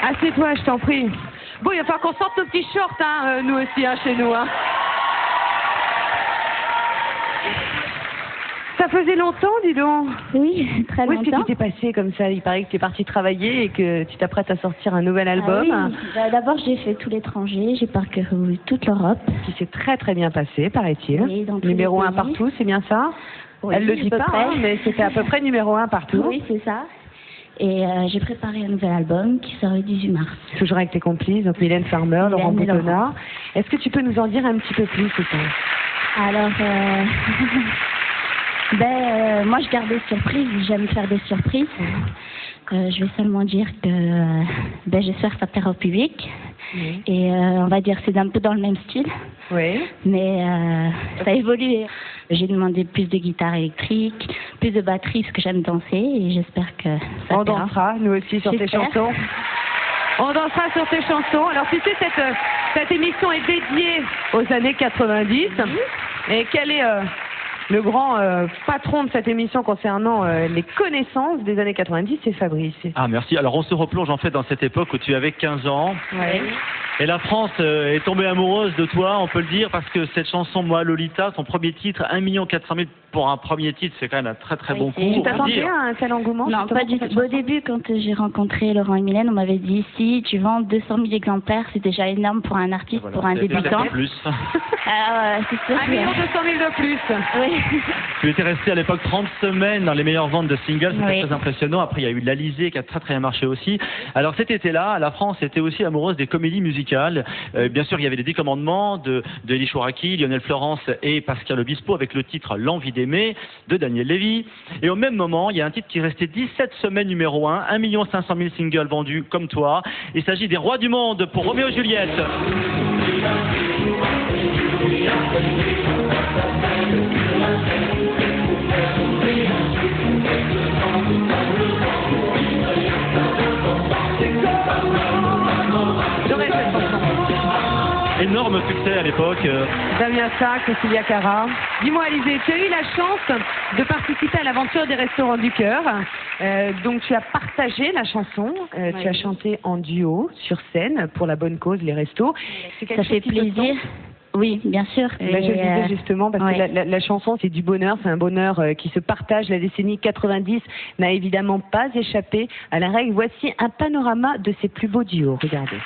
Assieds-toi, je t'en prie. Bon, il va falloir qu'on sorte nos petits shorts, hein, nous aussi, hein, chez nous. Hein. Ça faisait longtemps, dis donc. Oui, très longtemps. Où est-ce que tu t'es passé comme ça? Il paraît que tu es parti travailler et que tu t'apprêtes à sortir un nouvel album. Ah oui. D'abord, j'ai fait tout l'étranger, j'ai parcouru toute l'Europe. Qui s'est très très bien passé, paraît-il. Oui, numéro 1 partout, c'est bien ça? Oui, elle le dit pas, hein, mais c'était à peu près numéro 1 partout. Oui, c'est ça. Et j'ai préparé un nouvel album qui sort le 18 mars. Toujours avec tes complices, donc Mylène Farmer, Laurent Boutonnat. Est-ce que tu peux nous en dire un petit peu plus, ça? Alors, moi je garde des surprises, j'aime faire des surprises. Je vais seulement dire que j'espère que ça plaira au public. Oui. Et on va dire que c'est un peu dans le même style. Oui. Mais ça a évolué. J'ai demandé plus de guitare électrique, plus de batterie, parce que j'aime danser et j'espère que ça on dansera, nous aussi, sur tes chansons. On dansera sur tes chansons. Alors, tu sais, cette émission est dédiée aux années 90. Oui. Et quel est le grand patron de cette émission concernant les connaissances des années 90, c'est Fabrice. Ah, merci. Alors, on se replonge en fait dans cette époque où tu avais 15 ans. Oui. Et la France est tombée amoureuse de toi, on peut le dire, parce que cette chanson, Moi Lolita, son premier titre, 1 400 000 pour un premier titre, c'est quand même un très très bon coup. Tu t'attendais à un tel engouement? Non, pas du tout. Au début, quand j'ai rencontré Laurent et Mylène, on m'avait dit si tu vends 200 000 exemplaires, c'est déjà énorme pour un artiste, pour un débutant. Plus. C'est sûr. 1 200 000 de plus. Oui. Tu étais resté à l'époque 30 semaines dans les meilleures ventes de singles, c'était très impressionnant. Après, il y a eu l'Alizé qui a très très bien marché aussi. Alors cet été-là, la France était aussi amoureuse des comédies musicales. Bien sûr, il y avait les 10 commandements de Elie Chouraki, Lionel Florence et Pascal Obispo avec le titre L'envie d'aimer de Daniel Lévy. Et au même moment, il y a un titre qui restait 17 semaines numéro 1, 1 500 000 singles vendus comme toi. Il s'agit des Rois du Monde pour Roméo et Juliette. Énorme succès à l'époque. Damien Sac, Cécilia Cara. Dis-moi, Alizé, tu as eu la chance de participer à l'aventure des Restaurants du Cœur. Donc tu as partagé la chanson, tu as chanté en duo sur scène pour la bonne cause, les restos. Ça fait plaisir. Oui, bien sûr. Je le disais justement parce que la chanson c'est du bonheur, c'est un bonheur qui se partage. La décennie 90 n'a évidemment pas échappé à la règle. Voici un panorama de ses plus beaux duos. Regardez.